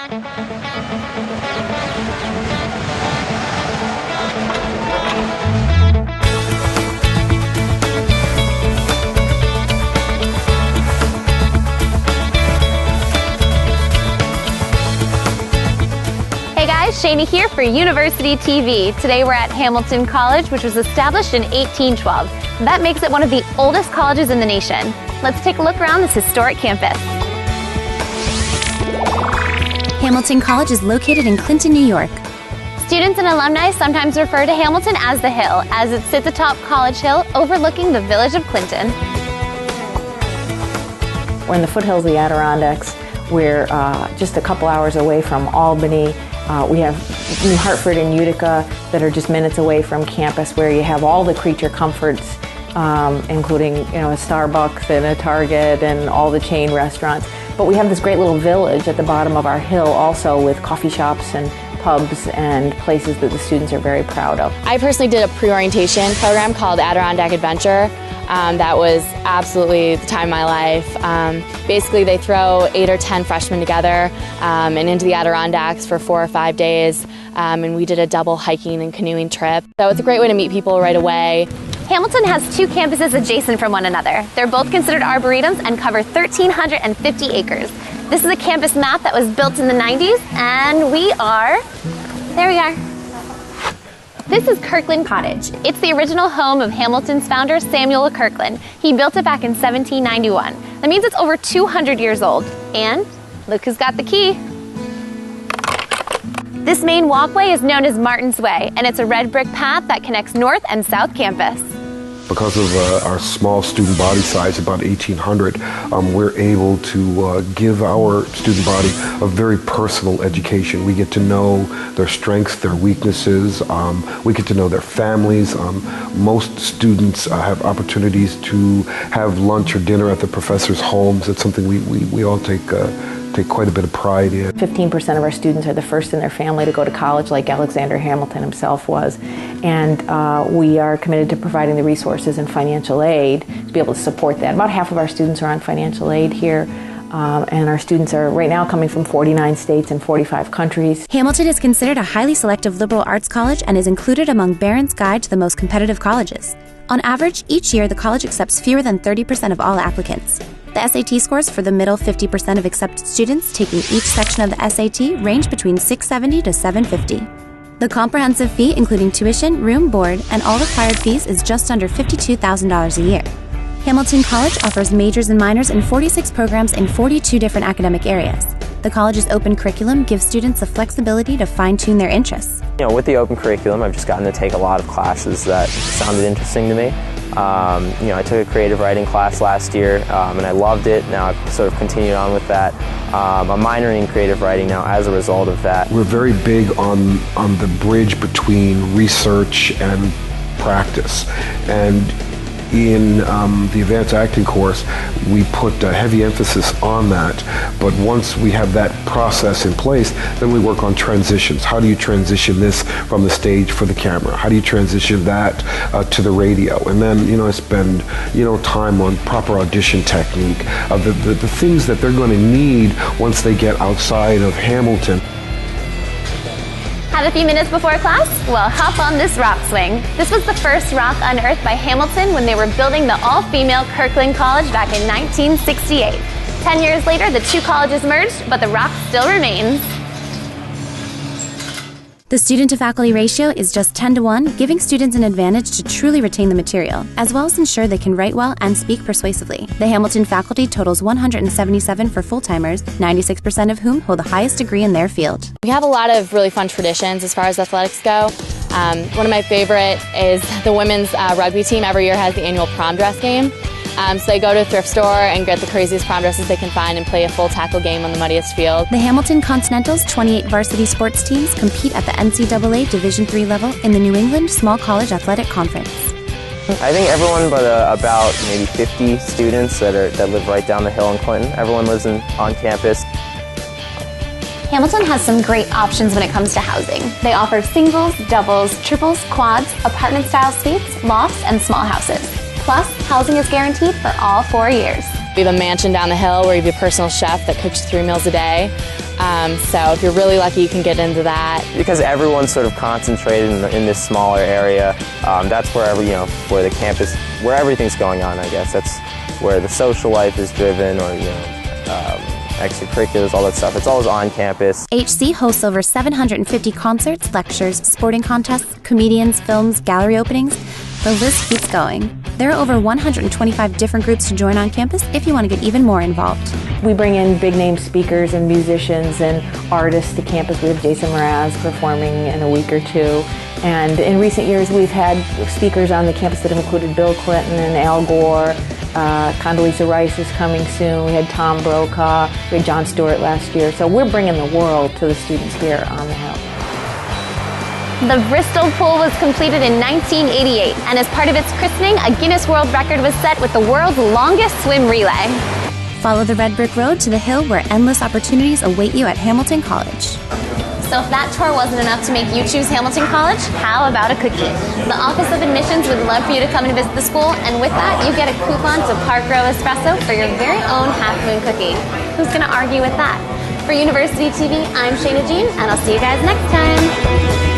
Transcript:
Hey guys, Shani here for University TV. Today we're at Hamilton College, which was established in 1812. That makes it one of the oldest colleges in the nation. Let's take a look around this historic campus. Hamilton College is located in Clinton, New York. Students and alumni sometimes refer to Hamilton as the Hill, as it sits atop College Hill overlooking the village of Clinton. We're in the foothills of the Adirondacks. We're just a couple hours away from Albany. We have New Hartford and Utica that are just minutes away from campus, where you have all the creature comforts, including a Starbucks and a Target and all the chain restaurants. But we have this great little village at the bottom of our hill also, with coffee shops and pubs and places that the students are very proud of. I personally did a pre-orientation program called Adirondack Adventure. That was absolutely the time of my life. Basically, they throw 8 or 10 freshmen together and into the Adirondacks for 4 or 5 days, and we did a double hiking and canoeing trip. So it's a great way to meet people right away. Hamilton has 2 campuses adjacent from one another. They're both considered arboretums and cover 1,350 acres. This is a campus map that was built in the 90s, and there we are. This is Kirkland Cottage. It's the original home of Hamilton's founder, Samuel Kirkland. He built it back in 1791. That means it's over 200 years old. And look who's got the key. This main walkway is known as Martin's Way, and it's a red brick path that connects North and South Campus. Because of our small student body size, about 1,800, we're able to give our student body a very personal education. We get to know their strengths, their weaknesses. We get to know their families. Most students have opportunities to have lunch or dinner at the professors' homes. It's something we all take quite a bit of pride in. 15% of our students are the first in their family to go to college, like Alexander Hamilton himself was. And we are committed to providing the resources and financial aid to be able to support that. About half of our students are on financial aid here. And our students are right now coming from 49 states and 45 countries. Hamilton is considered a highly selective liberal arts college and is included among Barron's Guide to the most competitive colleges. On average, each year the college accepts fewer than 30% of all applicants. The SAT scores for the middle 50% of accepted students taking each section of the SAT range between 670 to 750. The comprehensive fee, including tuition, room, board, and all required fees, is just under $52,000 a year. Hamilton College offers majors and minors in 46 programs in 42 different academic areas. The college's open curriculum gives students the flexibility to fine-tune their interests. With the open curriculum, I've just gotten to take a lot of classes that sounded interesting to me. I took a creative writing class last year, and I loved it. Now I've sort of continued on with that. I'm minoring in creative writing now as a result of that. We're very big on the bridge between research and practice. And in the advanced acting course, we put a heavy emphasis on that. But once we have that process in place, then we work on transitions. How do you transition this from the stage for the camera? How do you transition that to the radio? And then, I spend, time on proper audition technique, the things that they're going to need once they get outside of Hamilton. Have a few minutes before class? Well, hop on this rock swing. This was the first rock unearthed by Hamilton when they were building the all-female Kirkland College back in 1968. 10 years later, the 2 colleges merged, but the rock still remains. The student-to-faculty ratio is just 10-to-1, giving students an advantage to truly retain the material, as well as ensure they can write well and speak persuasively. The Hamilton faculty totals 177 for full-timers, 96% of whom hold the highest degree in their field. We have a lot of really fun traditions as far as athletics go. One of my favorite is the women's rugby team every year has the annual prom dress game. So they go to a thrift store and get the craziest prom dresses they can find and play a full tackle game on the muddiest field. The Hamilton Continental's 28 varsity sports teams compete at the NCAA Division III level in the New England Small College Athletic Conference. I think everyone but about maybe 50 students that live right down the hill in Clinton. Everyone lives on campus. Hamilton has some great options when it comes to housing. They offer singles, doubles, triples, quads, apartment-style suites, lofts, and small houses. Plus, housing is guaranteed for all 4 years. We have a mansion down the hill where you have a personal chef that cooks 3 meals a day. So if you're really lucky, you can get into that. Because everyone's sort of concentrated in this smaller area, that's where where the campus, where everything's going on, I guess. That's where the social life is driven, or extracurriculars, all that stuff. It's always on campus. HC hosts over 750 concerts, lectures, sporting contests, comedians, films, gallery openings. The list keeps going. There are over 125 different groups to join on campus if you want to get even more involved. We bring in big name speakers and musicians and artists to campus. We have Jason Mraz performing in a week or two. And in recent years, we've had speakers on the campus that have included Bill Clinton and Al Gore. Condoleezza Rice is coming soon. We had Tom Brokaw. We had Jon Stewart last year. So we're bringing the world to the students here on the Hill. The Bristol Pool was completed in 1988, and as part of its christening, a Guinness World Record was set with the world's longest swim relay. Follow the red brick road to the Hill, where endless opportunities await you at Hamilton College. So if that tour wasn't enough to make you choose Hamilton College, how about a cookie? The Office of Admissions would love for you to come and visit the school, and with that, you get a coupon to Park Row Espresso for your very own Half Moon cookie. Who's going to argue with that? For University TV, I'm Shayna Jean, and I'll see you guys next time.